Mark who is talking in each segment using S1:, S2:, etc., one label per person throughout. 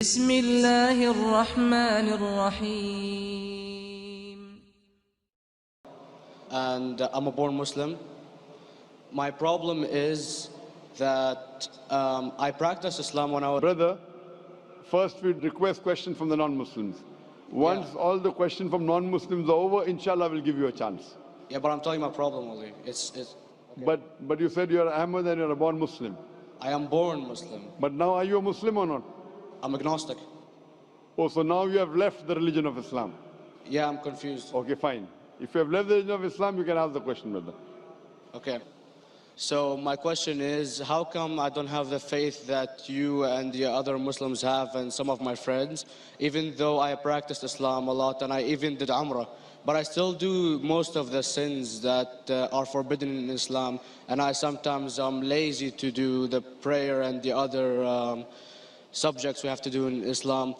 S1: بسم الله الرحمن الرحيم.
S2: And I'm a born Muslim. My problem is that I practiced Islam when I was...
S3: Brother, first we'd request questions from the non-Muslims. Once all the questions from non-Muslims are over, inshallah we'll give you a chance.
S2: Yeah, but I'm telling you my problem only. Okay.
S3: But you said you're Ahmed and you're a born Muslim.
S2: I am born Muslim.
S3: But now are you a Muslim or not?
S2: I'm agnostic.
S3: Oh, so now you have left the religion of Islam.
S2: Yeah, I'm confused.
S3: Okay, fine. If you have left the religion of Islam, you can ask the question, brother.
S2: Okay. So my question is, how come I don't have the faith that you and the other Muslims have and some of my friends, even though I practiced Islam a lot and I even did Umrah, but I still do most of the sins that are forbidden in Islam, and I sometimes am lazy to do the prayer and the other subjects we have to do in Islam.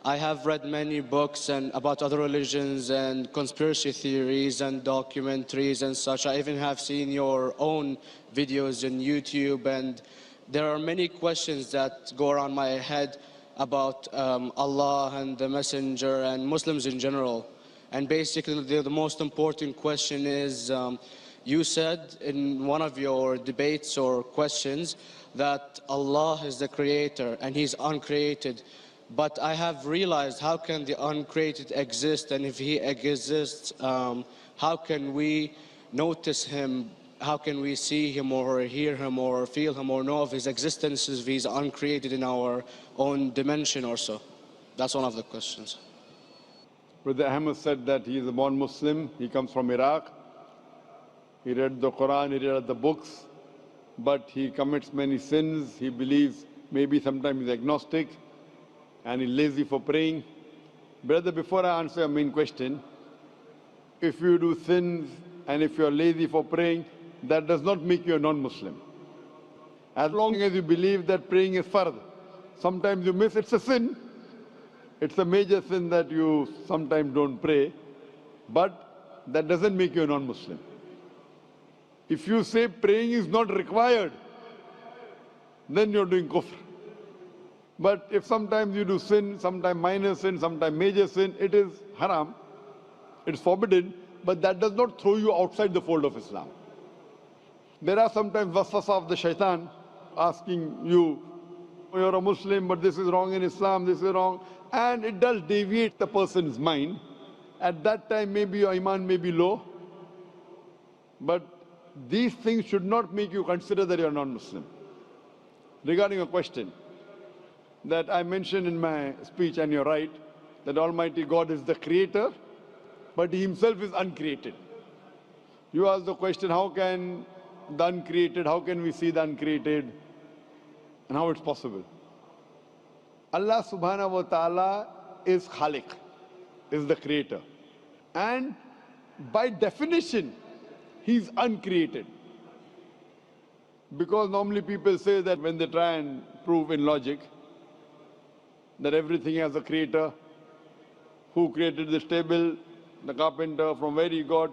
S2: I have read many books and about other religions and conspiracy theories and documentaries and such. I even have seen your own videos on YouTube, and there are many questions that go around my head about Allah and the Messenger and Muslims in general. And basically the most important question is, you said in one of your debates or questions that Allah is the creator and He's uncreated. But I have realized, how can the uncreated exist? And if He exists, how can we notice Him? How can we see Him or hear Him or feel Him or know of His existence if He's uncreated in our own dimension or so? That's one of the questions.
S3: Brother Ahmed said that he is a born Muslim. He comes from Iraq. He read the Quran, he read the books, but he commits many sins. He believes maybe sometimes he's agnostic and he's lazy for praying. Brother, before I answer your main question, if you do sins and if you're lazy for praying, that does not make you a non-Muslim. As long as you believe that praying is fard, sometimes you miss, it's a sin. It's a major sin that you sometimes don't pray, but that doesn't make you a non-Muslim. If you say praying is not required, then you're doing kufr. But if sometimes you do sin, sometimes minor sin, sometimes major sin, it is haram, it's forbidden, but that does not throw you outside the fold of Islam. There are sometimes waswasa of the shaitan asking you, you're a Muslim, but this is wrong in Islam, this is wrong, and it does deviate the person's mind. At that time, maybe your iman may be low, but these things should not make you consider that you're non-Muslim. Regarding a question that I mentioned in my speech, and you're right, that Almighty God is the creator, but He Himself is uncreated. You asked the question, how can the uncreated, how can we see the uncreated, and how it's possible? Allah subhanahu wa ta'ala is Khaliq, is the creator. And by definition, He's uncreated. Because normally people say that when they try and prove in logic that everything has a creator, who created this table, the carpenter, from where he got,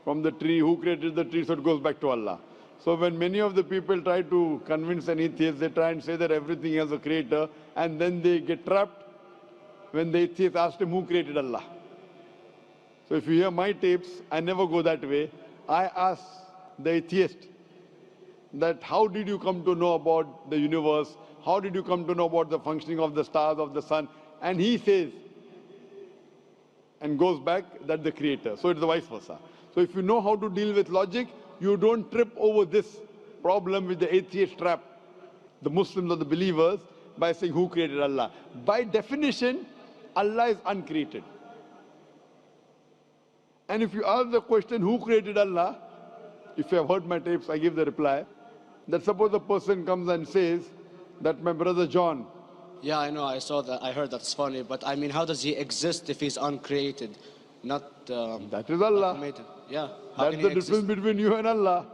S3: from the tree, who created the tree, so it goes back to Allah. So when many of the people try to convince an atheist, they try and say that everything has a creator, and then they get trapped when the atheist asked him who created Allah. So if you hear my tapes, I never go that way. I ask the atheist that how did you come to know about the universe? How did you come to know about the functioning of the stars, of the sun? And he says, and goes back, that the creator. So it's the vice versa. So if you know how to deal with logic, you don't trip over this problem with the atheist trap, the Muslims or the believers, by saying who created Allah. By definition, Allah is uncreated. And if you ask the question, who created Allah? If you have heard my tapes, I give the reply, that suppose a person comes and says that my brother John.
S2: Yeah, I know, I saw that, I heard that's funny, but I mean, how does he exist if he's uncreated? Not
S3: that is Allah.
S2: Yeah.
S3: That's the difference between you and Allah.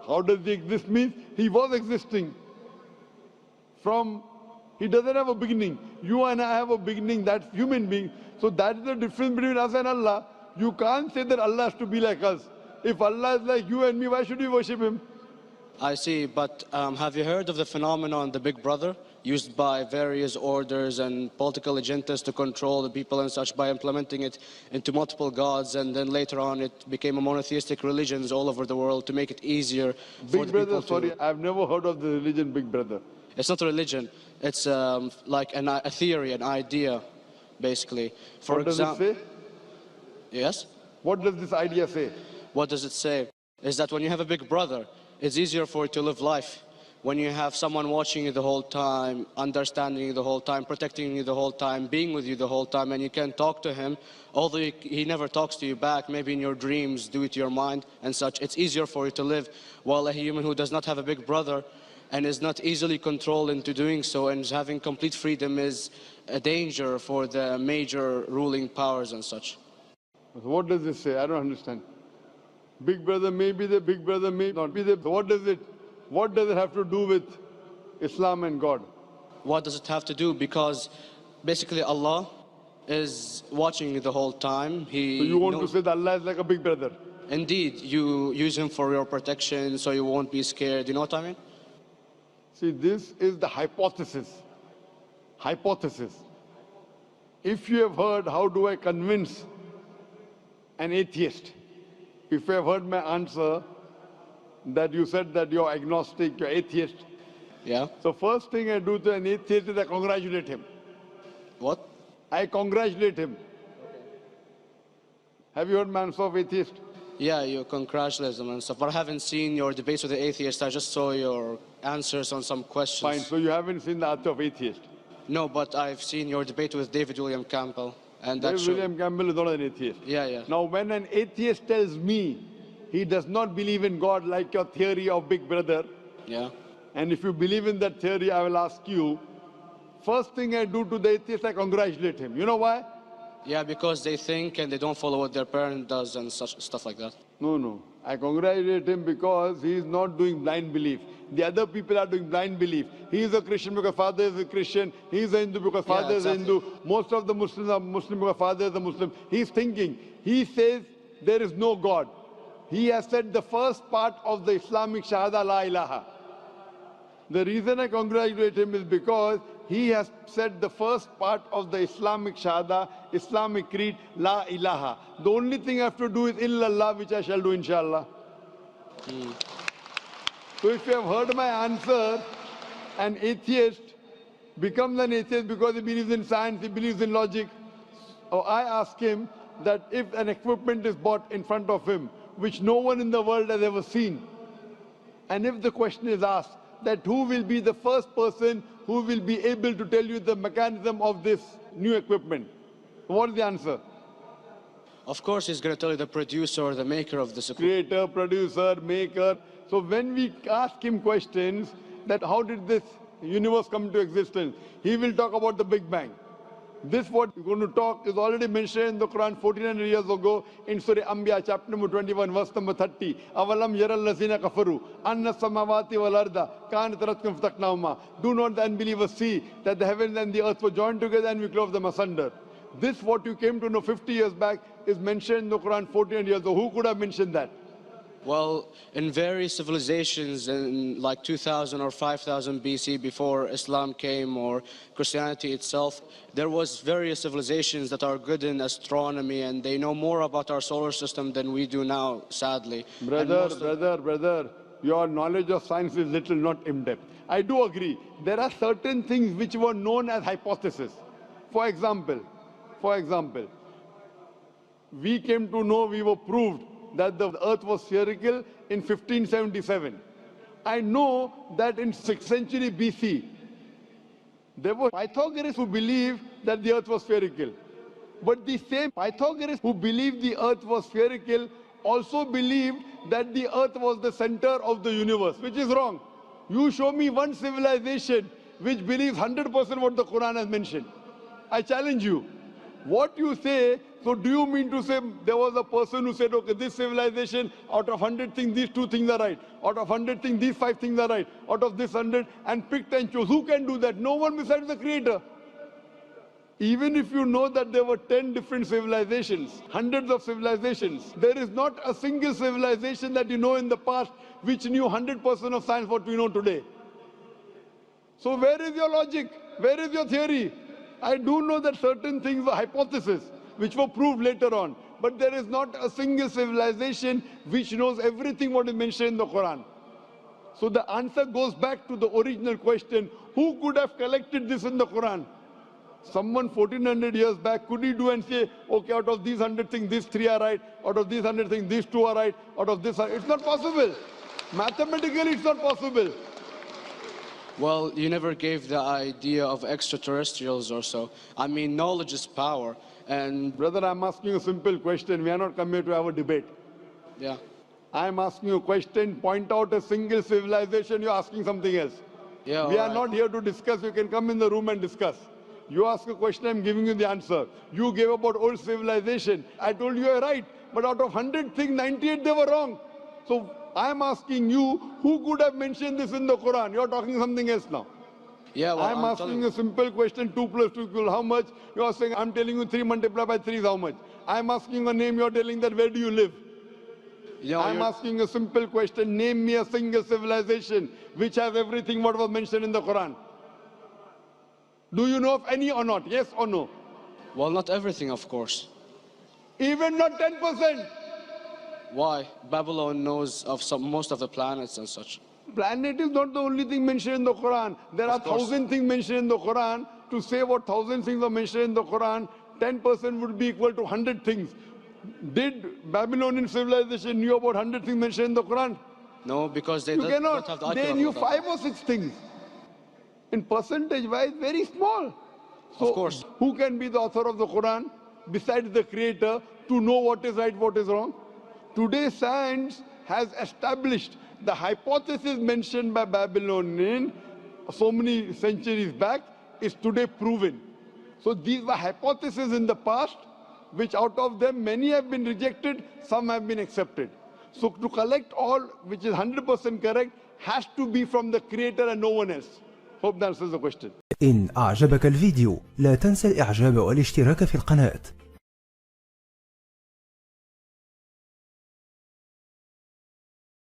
S3: How does he exist? Means he was existing. He doesn't have a beginning. You and I have a beginning, that's human being. So that's the difference between us and Allah. You can't say that Allah has to be like us. If Allah is like you and me, why should we worship Him?
S2: I see, but have you heard of the phenomenon, the Big Brother? used by various orders and political agendas to control the people and such by implementing it into multiple gods, and then later on it became a monotheistic religions all over the world to make it easier for
S3: Big
S2: the
S3: Brother,
S2: people to...
S3: sorry, I've never heard of the religion Big Brother.
S2: It's not a religion. It's like a theory, an idea, basically.
S3: What does it say?
S2: Yes?
S3: What does this idea say?
S2: What does it say? Is that when you have a big brother, it's easier for you to live life. When you have someone watching you the whole time, understanding you the whole time, protecting you the whole time, being with you the whole time, and you can talk to him, although he never talks to you back, maybe in your dreams, do it to your mind and such, it's easier for you to live. While a human who does not have a big brother and is not easily controlled into doing so and is having complete freedom is a danger for the major ruling powers and such.
S3: What does this say? I don't understand. Big brother may be there, big brother may not be there. What does it have to do with Islam and God?
S2: What does it have to do? Because basically Allah is watching you the whole time.
S3: So you want to say that Allah is like a big brother?
S2: Indeed, you use him for your protection so you won't be scared. You know what I mean?
S3: See, this is the hypothesis. Hypothesis. If you have heard, how do I convince an atheist? If you have heard my answer, that you said that you're agnostic, you're atheist.
S2: Yeah.
S3: So first thing I do to an atheist is I congratulate him.
S2: What?
S3: I congratulate him. Have you heard my answer of atheist?
S2: Yeah, you congratulate them and stuff. But I haven't seen your debates with the atheist. I just saw your answers on some questions.
S3: Fine, so you haven't seen the answer of atheist?
S2: No, but I've seen your debate with David William Campbell. And
S3: David William Campbell is not an atheist.
S2: Yeah.
S3: Now, when an atheist tells me he does not believe in God like your theory of Big Brother,
S2: yeah,
S3: and if you believe in that theory, I will ask you, first thing I do to the atheist, I congratulate him. You know why?
S2: Yeah, because they think and they don't follow what their parent does and such stuff like that.
S3: No. I congratulate him because he is not doing blind belief. The other people are doing blind belief. He is a Christian because father is a Christian. He is a Hindu because father is a Hindu. Most of the Muslims are Muslim because father is a Muslim. He is thinking. He says there is no God. He has said the first part of the Islamic Shahada, La ilaha. The reason I congratulate him is because he has said the first part of the Islamic Shahada, Islamic creed, La ilaha. The only thing I have to do is illallah, which I shall do inshallah. So if you have heard my answer, an atheist becomes an atheist because he believes in science, he believes in logic. Or I ask him that if an equipment is bought in front of him, which no one in the world has ever seen, and if the question is asked that who will be the first person who will be able to tell you the mechanism of this new equipment, what is the answer?
S2: Of course, he's going to tell you the producer or the maker of this equipment.
S3: Creator, producer, maker. So when we ask him questions that how did this universe come into existence, he will talk about the Big Bang. This what we're going to talk is already mentioned in the Quran 1400 years ago in Surah Anbiya chapter number 21 verse number 30. Avalam yaral lazina kafaru anna samawati wal arda kanat ratkum fataqnahuma. Do not the unbelievers see that the heavens and the earth were joined together and we clove them asunder. This what you came to know 50 years back is mentioned in the Quran 1400 years ago. Who could have mentioned that?
S2: Well, in various civilizations in like 2000 or 5000 BC before Islam came or Christianity itself, there was various civilizations that are good in astronomy and they know more about our solar system than we do now, sadly.
S3: Brother, your knowledge of science is little, not in-depth. I do agree. There are certain things which were known as hypotheses. For example, we came to know, we were proved that the earth was spherical in 1577. I know that in 6th century BC, there were Pythagoreans who believed that the earth was spherical. But the same Pythagoreans who believed the earth was spherical also believed that the earth was the center of the universe, which is wrong. You show me one civilization which believes 100% what the Quran has mentioned. I challenge you. What you say, so do you mean to say there was a person who said, okay, this civilization, out of 100 things, these 2 things are right. Out of 100 things, these 5 things are right. Out of this 100, and picked and chose. Who can do that? No one besides the Creator. Even if you know that there were 10 different civilizations, hundreds of civilizations, there is not a single civilization that you know in the past which knew 100% of science what we know today. So where is your logic? Where is your theory? I do know that certain things were hypotheses, which were proved later on. But there is not a single civilization which knows everything what is mentioned in the Quran. So the answer goes back to the original question, who could have collected this in the Quran? Someone 1400 years back, could he do and say, okay, out of these 100 things, these 3 are right, out of these 100 things, these 2 are right, out of this, it's not possible. Mathematically, it's not possible.
S2: Well, you never gave the idea of extraterrestrials or so. I mean, knowledge is power. And
S3: brother, I'm asking you a simple question. We are not coming here to have a debate.
S2: yeah.
S3: I'm asking you a question. Point out a single civilization. You're asking something else.
S2: Yeah,
S3: we are not here to discuss. You can come in the room and discuss. You ask a question, I'm giving you the answer. You gave about old civilization. I told you you're right. But out of 100 things, 98 they were wrong. So I'm asking you, who could have mentioned this in the Quran? You're talking something else now.
S2: Yeah, well,
S3: I'm asking a simple question, 2 plus 2 equal how much? You're saying, I'm telling you 3 multiplied by 3 is how much? I'm asking a name, you're telling that where do you live?
S2: Yeah,
S3: I'm asking a simple question, name me a single civilization which has everything what was mentioned in the Quran. Do you know of any or not? Yes or no?
S2: Well, not everything, of course.
S3: Even not 10%.
S2: Why? Babylon knows of most of the planets and such.
S3: Planet is not the only thing mentioned in the Quran. There are 1,000 things mentioned in the Quran. To say what 1,000 things are mentioned in the Quran, 10% would be equal to 100 things. Did Babylonian civilization knew about 100 things mentioned in the Quran?
S2: No, because they
S3: You
S2: don't have the
S3: cannot. They knew 5 or 6 things. In percentage-wise, very small. So
S2: of course.
S3: Who can be the author of the Quran besides the creator to know what is right, what is wrong? Today, science has established the hypothesis mentioned by Babylonian so many centuries back is today proven. So these were hypotheses in the past, which out of them many have been rejected, some have been accepted. So to collect all which is 100% correct has to be from the creator and no one else. Hope that answers the question.
S4: إن أعجبك الفيديو لا تنسى الإعجاب والاشتراك في القناة.